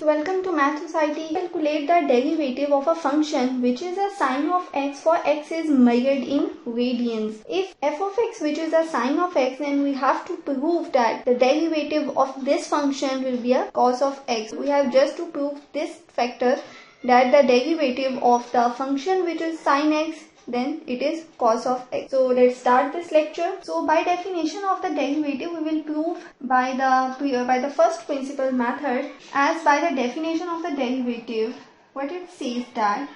Welcome to Math Society. Calculate the derivative of a function which is a sine of x for x is measured in radians. If f of x which is a sine of x, then we have to prove that the derivative of this function will be a cos of x. We have just to prove this factor that the derivative of the function which is sine x, then it is cos of x. So let's start this lecture. So by definition of the derivative, we will prove by the first principle method. As by the definition of the derivative, what it says that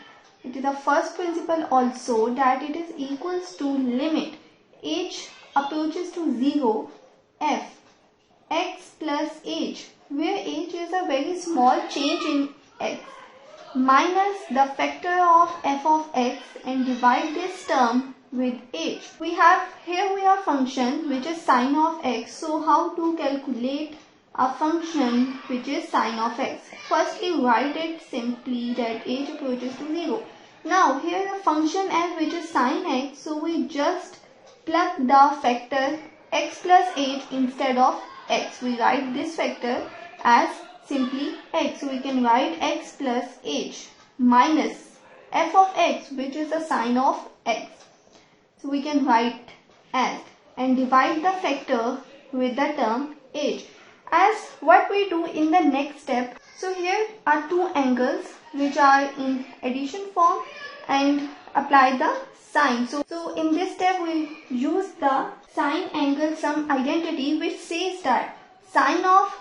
it is the first principle also that it is equals to limit h approaches to 0 f x plus h, where h is a very small change in x, minus the factor of f of x and divide this term with h. We have function which is sine of x. So how to calculate a function which is sine of x? Firstly, write it simply that h approaches to 0. Now here the function f which is sine x, so we just plug the factor x plus h instead of x. We write this factor as simply x. So we can write x plus h minus f of x which is the sine of x. So we can write as and divide the factor with the term h, as what we do in the next step. So here are two angles which are in addition form and apply the sine. So in this step we use the sine angle sum identity, which says that sine of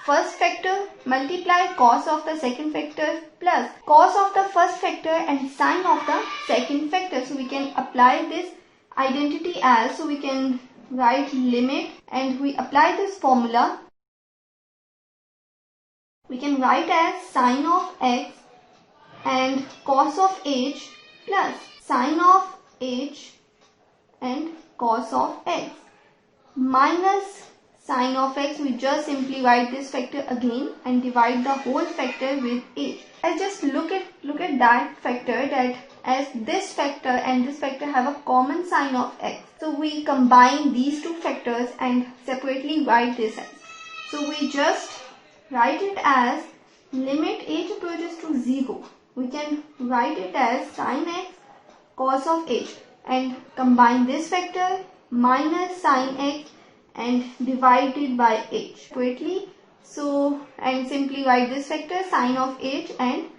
first factor multiply cos of the second factor plus cos of the first factor and sine of the second factor. So we can apply this identity as, so we can write limit and we apply this formula. We can write as sine of x and cos of h plus sine of h and cos of x minus sine of x. We just simply write this factor again and divide the whole factor with h. I just look at that factor, that as this factor and this factor have a common sine of x. So we combine these two factors and separately write this as. So we just write it as limit h approaches to 0. We can write it as sine x cos of h and combine this factor minus sine x and divide it by h separately. So and simply write this factor sine of h and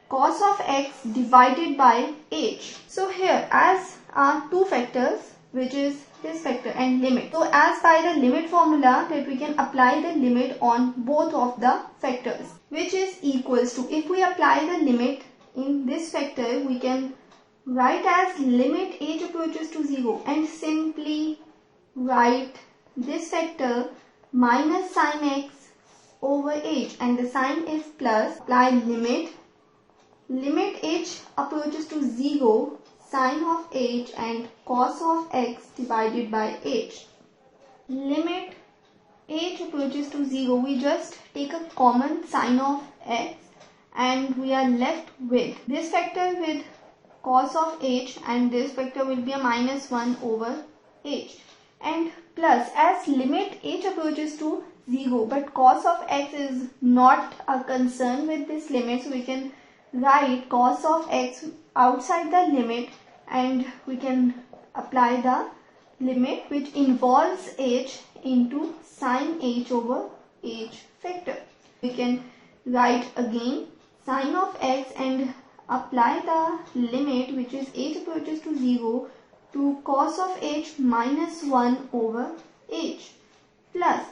cos of x divided by h. So here as are two factors, which is this factor and limit. So as by the limit formula, that we can apply the limit on both of the factors, which is equals to, if we apply the limit in this factor, we can write as limit h approaches to 0 and simply write this factor minus sine x over h, and the sign is plus. Apply limit h approaches to 0 sine of h and cos of x divided by h. Limit h approaches to 0, we just take a common sine of x and we are left with this factor with cos of h, and this factor will be a minus 1 over h, and plus as limit h approaches to 0, but cos of x is not a concern with this limit, so we can write cos of x outside the limit and we can apply the limit which involves h into sine h over h factor. We can write again sine of x and apply the limit which is h approaches to 0 to cos of h minus 1 over h, plus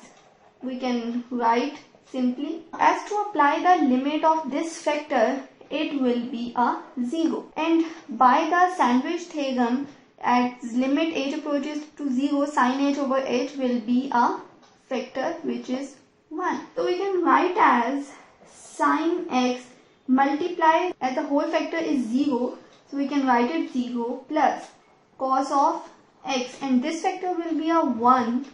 we can write simply as to apply the limit of this factor, it will be a 0, and by the sandwich theorem, as limit h approaches to 0 sine h over h will be a factor which is 1. So we can write as sine x multiply, as the whole factor is 0, so we can write it 0 plus cos of x, and this factor will be a 1,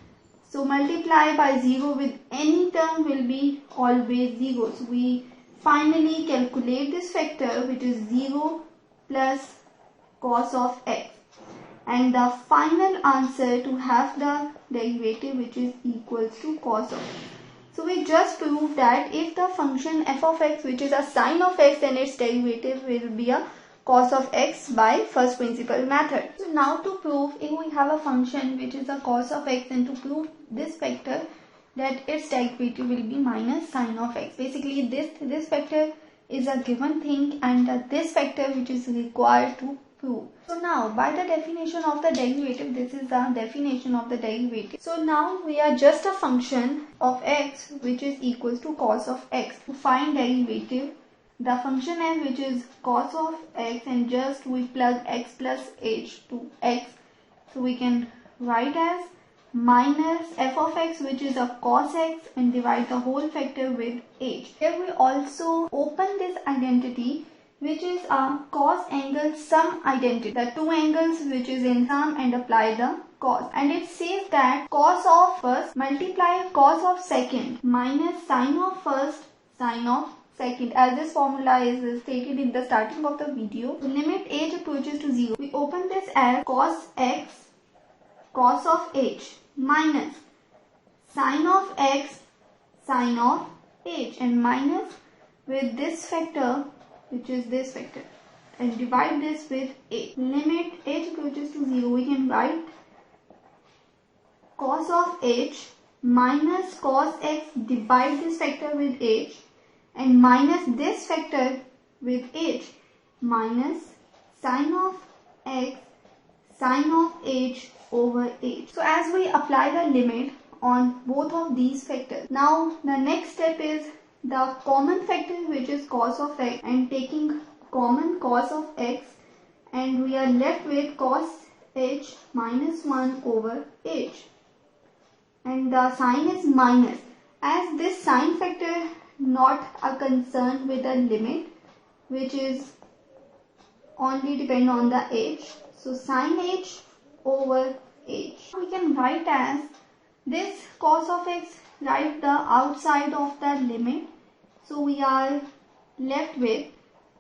so multiply by 0 with any term will be always 0. So we finally calculate this factor which is 0 plus cos of x, and the final answer to have the derivative which is equals to cos of x. So we just proved that if the function f of x, which is a sine of x, then its derivative will be a cos of x by first principle method. So now to prove if we have a function which is a cos of x, and to prove this factor that its derivative will be minus sine of x. Basically this factor is a given thing, and this factor which is required to prove. So now by the definition of the derivative, this is the definition of the derivative. So now we are just a function of x which is equals to cos of x. To find derivative, the function f which is cos of x, and just we plug x plus h to x. So we can write as minus f of x which is a cos x, and divide the whole factor with h. Here we also open this identity which is a cos angle sum identity, the two angles which is in sum, and apply the cos. And it says that cos of first multiply cos of second minus sine of first sine of second, as this formula is stated in the starting of the video. Limit h approaches to 0. We open this as cos x cos of h minus sine of x sine of h, and minus with this factor which is this factor, and divide this with h. Limit h approaches to 0. We can write cos of h minus cos x, divide this factor with h, and minus this factor with h, minus sine of x sine of h over h. So as we apply the limit on both of these factors, now the next step is the common factor which is cos of x, and taking common cos of x, and we are left with cos h minus 1 over h, and the sign is minus, as this sign factor not a concern with the limit which is only depend on the h. So sin h over h. We can write as this cos of x, write the outside of the limit. So we are left with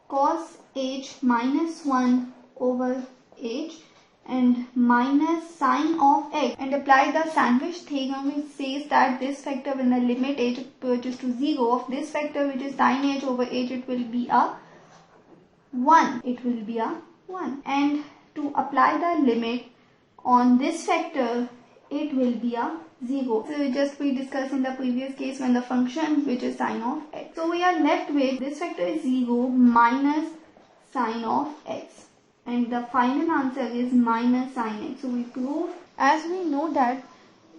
cos h minus 1 over h, and minus sine of x, and apply the sandwich theorem which says that this factor, when the limit h approaches to 0 of this factor which is sin h over h, it will be a 1. It will be a 1. And to apply the limit on this factor, it will be a 0. So just we discussed in the previous case when the function which is sine of x. So we are left with this factor is 0 minus sine of x, and the final answer is minus sine x. So we prove, as we know that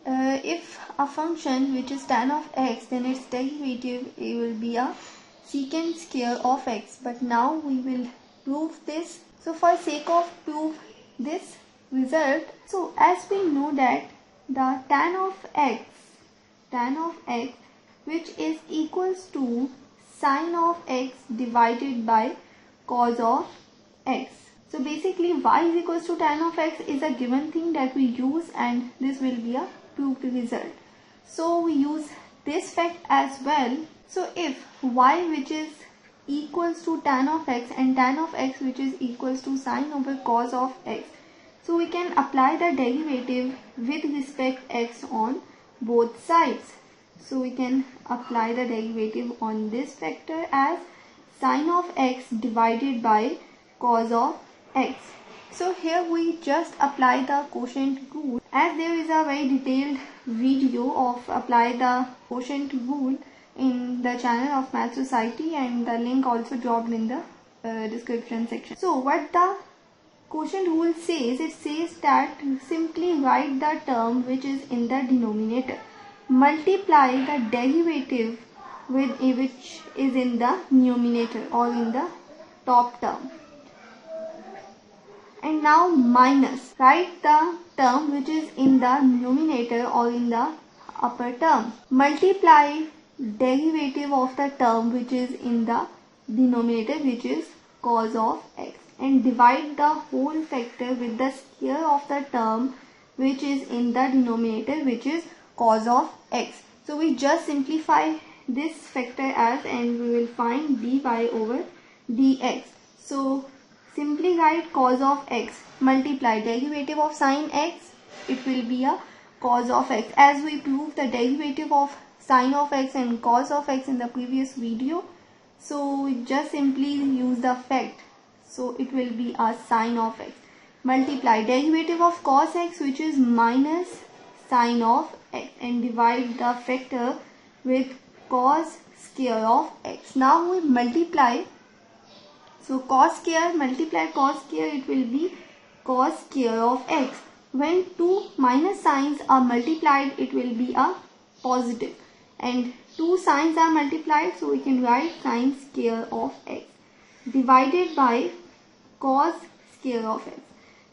if a function which is tan of x, then its derivative it will be a secant square of x. But now we will prove this. So for sake of prove this result, so as we know that the tan of x which is equals to sine of x divided by cos of x. So basically y is equals to tan of x is a given thing that we use, and this will be a proved result. So we use this fact as well. So if y which is equals to tan of x, and tan of x which is equals to sine over cos of x, so we can apply the derivative with respect x on both sides. So we can apply the derivative on this factor as sine of x divided by cos of x. So here we just apply the quotient rule, as there is a very detailed video of apply the quotient rule in the channel of Math Society, and the link also dropped in the description section. So what the quotient rule says, it says that simply write the term which is in the denominator, multiply the derivative with which is in the numerator or in the top term, and now minus, write the term which is in the numerator or in the upper term, multiply derivative of the term which is in the denominator which is cos of x, and divide the whole factor with the square of the term which is in the denominator which is cos of x. So we just simplify this factor as, and we will find dy over dx. So simply write cos of x multiply derivative of sine x, it will be a cos of x. As we prove the derivative of sine of x and cos of x in the previous video. So we just simply use the fact. So it will be a sine of x. Multiply derivative of cos x, which is minus sine of x, and divide the factor with cos square of x. Now we multiply. So cos square multiply cos square, it will be cos square of x. When two minus signs are multiplied, it will be a positive. And two signs are multiplied, so we can write sine square of x divided by cos square of x.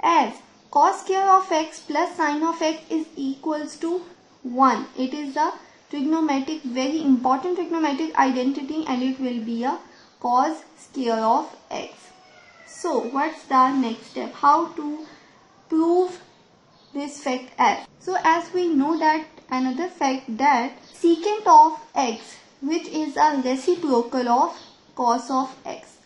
As cos square of x plus sine of x is equals to 1. It is the trigonometric, very important trigonometric identity, and it will be a cos square of x. So what's the next step? How to prove this fact as? So as we know that another fact that secant of x, which is a reciprocal of cos of x.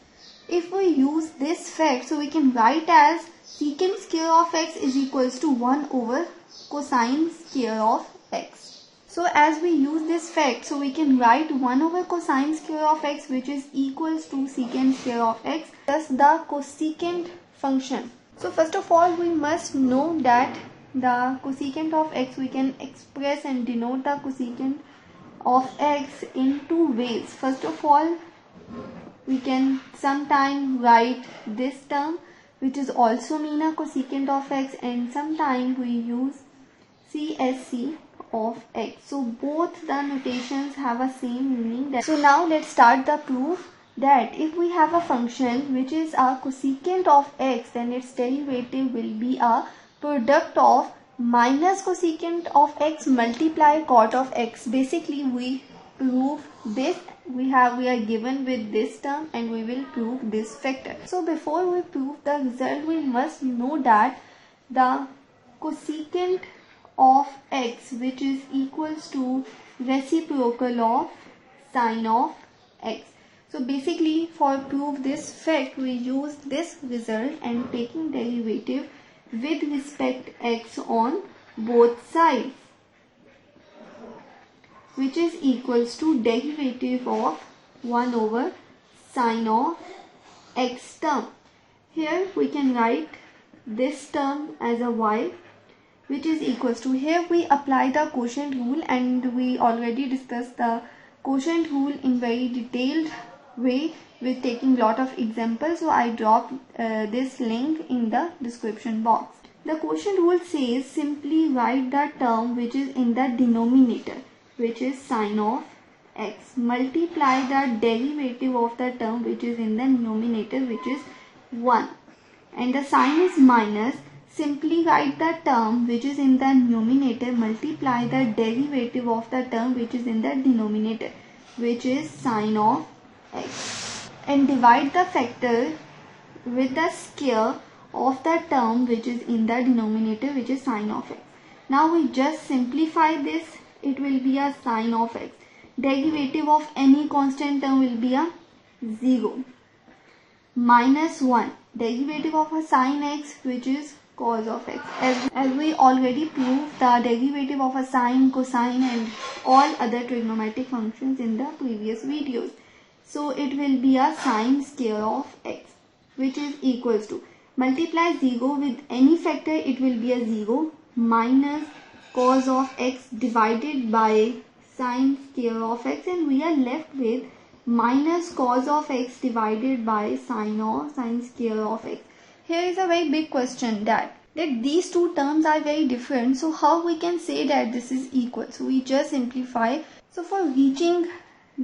If we use this fact, so we can write as secant square of x is equals to 1 over cosine square of x. So as we use this fact, so we can write 1 over cosine square of x, which is equals to secant square of x plus the cosecant function. So first of all, we must know that the cosecant of x, we can express and denote the cosecant of x in two ways. First of all, we can sometime write this term, which is also mean a cosecant of x, and sometime we use CSC of x. So both the notations have a same meaning. So now let's start the proof that if we have a function which is a cosecant of x, then its derivative will be a product of minus cosecant of x multiply cot of x. Basically we prove this. We are given with this term, and we will prove this factor. So before we prove the result, we must know that the cosecant of x, which is equals to reciprocal of sine of x. So basically for prove this fact, we use this result and taking derivative with respect x on both sides, which is equals to derivative of 1 over sine of x term. Here we can write this term as a y, which is equals to, here we apply the quotient rule, and we already discussed the quotient rule in very detailed way with taking lot of examples. So I dropped this link in the description box. The quotient rule says simply write the term which is in the denominator, which is sine of x, multiply the derivative of the term which is in the numerator, which is 1, and the sign is minus. Simply write the term which is in the numerator, multiply the derivative of the term which is in the denominator, which is sine of x, and divide the factor with the square of the term which is in the denominator, which is sine of x. Now we just simplify this. It will be a sine of x. Derivative of any constant term will be a 0. Minus 1. Derivative of a sine x, which is cos of x. As we already proved the derivative of a sine, cosine and all other trigonometric functions in the previous videos. So it will be a sine square of x, which is equals to, multiply 0 with any factor, it will be a 0, minus cos of x divided by sine square of x, and we are left with minus cos of x divided by sine square of x. Here is a very big question that these two terms are very different. So how we can say that this is equal? So we just simplify. So for reaching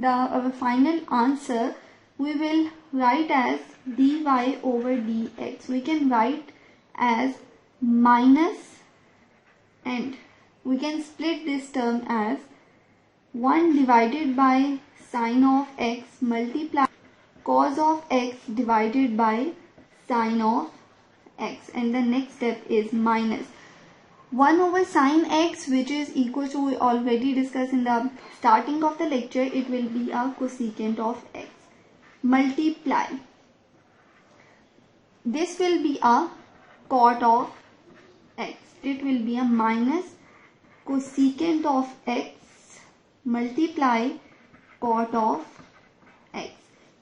our final answer, we will write as dy over dx. We can write as minus, and we can split this term as 1 divided by sine of x multiply cos of x divided by sine of x, and the next step is minus 1 over sine x, which is equal to, we already discussed in the starting of the lecture, it will be a cosecant of x, multiply, this will be a cot of x, it will be a minus cosecant of x multiply cot of x.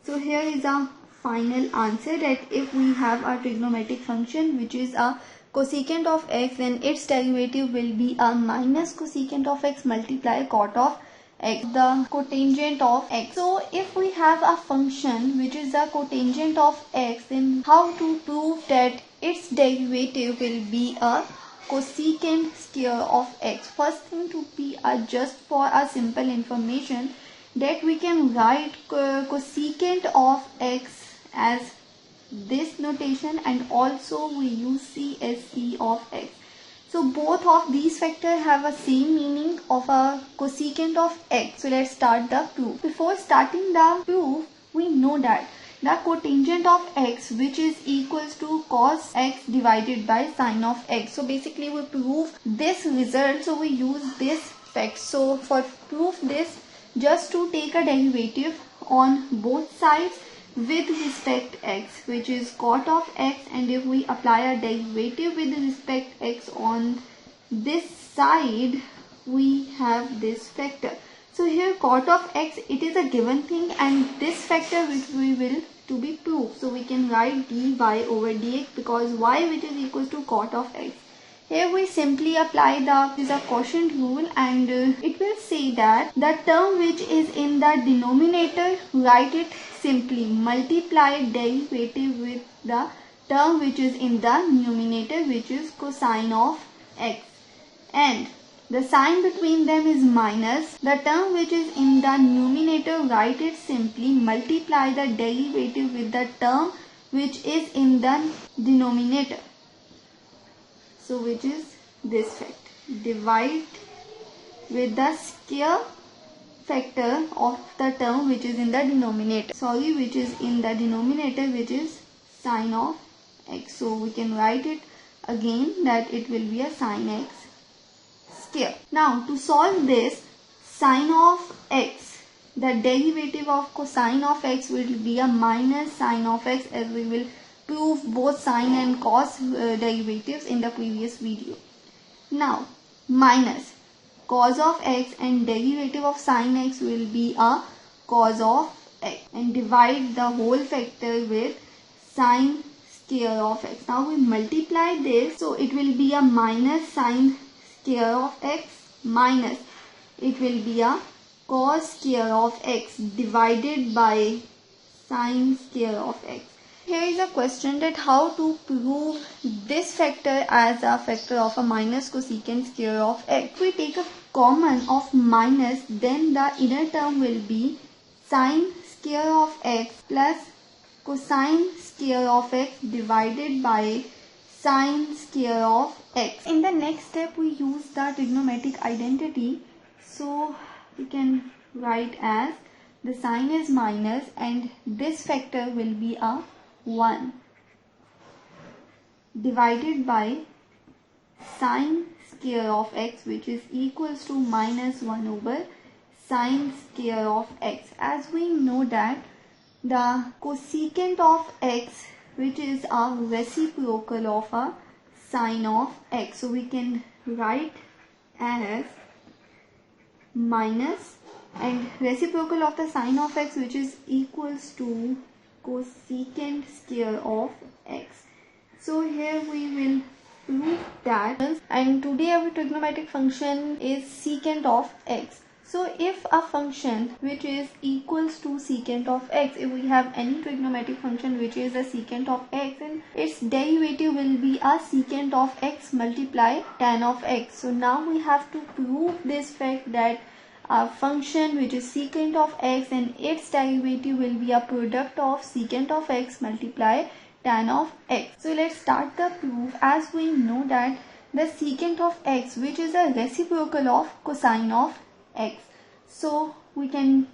So here is a final answer that if we have a trigonometric function which is a cosecant of x, then its derivative will be a minus cosecant of x multiply cot of x, the cotangent of x. So if we have a function which is the cotangent of x, then how to prove that its derivative will be a cosecant square of x? First thing to be just for a simple information that we can write cosecant of x as this notation, and also we use CSE of x. So both of these factors have a same meaning of a cosecant of x. So let's start the proof. Before starting the proof, we know that the cotangent of x, which is equals to cos x divided by sine of x. So basically we prove this result, so we use this fact. So for proof this, just to take a derivative on both sides with respect x, which is cot of x, and if we apply a derivative with respect x on this side, we have this factor. So here cot of x, it is a given thing, and this factor which we will to be proved. So we can write dy over dx, because y which is equal to cot of x. Here we simply apply the quotient rule, and it will say that the term which is in the denominator, write it simply, multiply derivative with the term which is in the numerator, which is cosine of x, and the sign between them is minus. The term which is in the numerator, write it simply, multiply the derivative with the term which is in the denominator. So which is this fact, divide with the square factor of the term which is in the denominator, which is in the denominator, which is sine of x. So we can write it again that it will be a sine x square. Now to solve this, sine of x, the derivative of cosine of x will be a minus sine of x, as we will prove both sine and cos derivatives in the previous video. Now minus cos of x, and derivative of sine x will be a cos of x, and divide the whole factor with sine square of x. Now we multiply this, so it will be a minus sine square of x minus it will be a cos square of x divided by sine square of x. Here is a question that how to prove this factor as a factor of a minus cosecant square of x. If we take a common of minus, then the inner term will be sine square of x plus cosine square of x divided by sine square of x. In the next step, we use the trigonometric identity. So we can write as the sign is minus, and this factor will be a 1 divided by sine square of x, which is equals to minus 1 over sine square of x. As we know that the cosecant of x, which is a reciprocal of a sine of x, so we can write as minus and reciprocal of the sine of x, which is equals to cosecant square of x. So here we will prove that, and today our trigonometric function is secant of x. So if a function which is equals to secant of x, if we have any trigonometric function which is a secant of x, then its derivative will be a secant of x multiply tan of x. So now we have to prove this fact that a function which is secant of x and its derivative will be a product of secant of x multiply tan of x. So let's start the proof. As we know that the secant of x, which is a reciprocal of cosine of x, so we can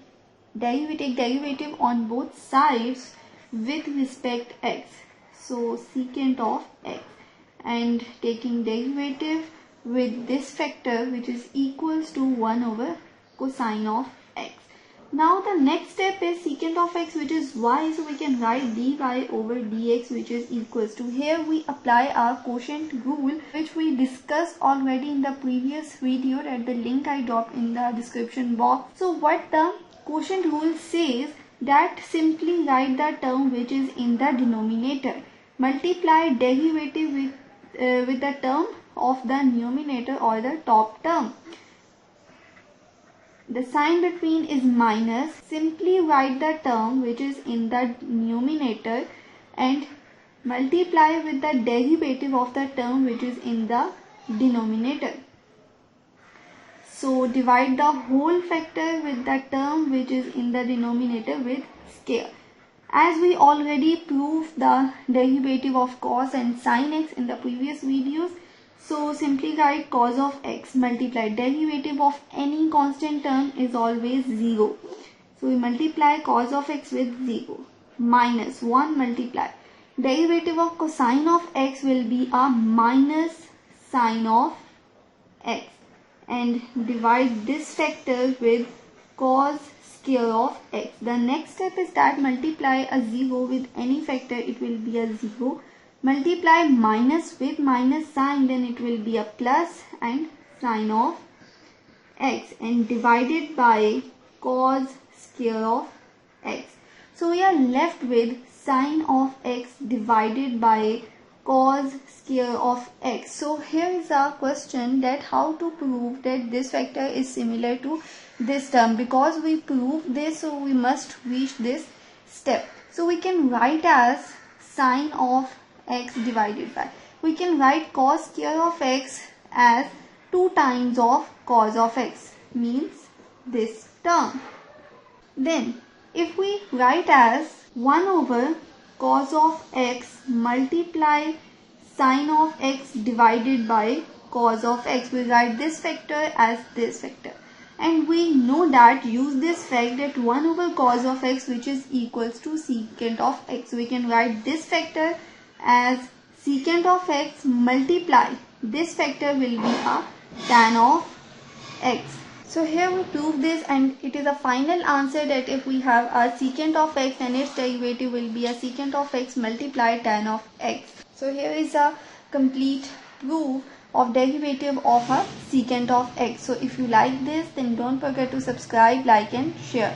take derivative on both sides with respect x. So secant of x, and taking derivative with this factor which is equals to 1 over cosine of x. Now the next step is secant of x, which is y, so we can write dy over dx, which is equals to, here we apply our quotient rule, which we discussed already in the previous video, at the link I dropped in the description box. So what the quotient rule says, that simply write the term which is in the denominator, multiply derivative with the term of the numerator or the top term. The sign between is minus, simply write the term which is in the numerator and multiply with the derivative of the term which is in the denominator. So divide the whole factor with the term which is in the denominator with square. As we already proved the derivative of cos and sin x in the previous videos, so simply write cos of x multiply derivative of any constant term is always 0. So we multiply cos of x with 0 minus 1 multiply derivative of cosine of x will be a minus sine of x, and divide this factor with cos square of x. The next step is that multiply a 0 with any factor, it will be a 0. Multiply minus with minus sign, then it will be a plus and sine of x, and divided by cos square of x. So we are left with sine of x divided by cos square of x. So here is a question, that how to prove that this factor is similar to this term. Because we proved this, so we must reach this step. So we can write as sine of x divided by, we can write cos square of x as 2 times of cos of x, means this term. Then if we write as 1 over cos of x multiply sine of x divided by cos of x, we write this factor as this factor. And we know that, use this fact, that 1 over cos of x which is equals to secant of x. So we can write this factor as secant of x multiply this factor will be a tan of x. So here we prove this, and it is a final answer that if we have a secant of x, then its derivative will be a secant of x multiply tan of x. So here is a complete proof of derivative of a secant of x. So if you like this, then don't forget to subscribe, like and share.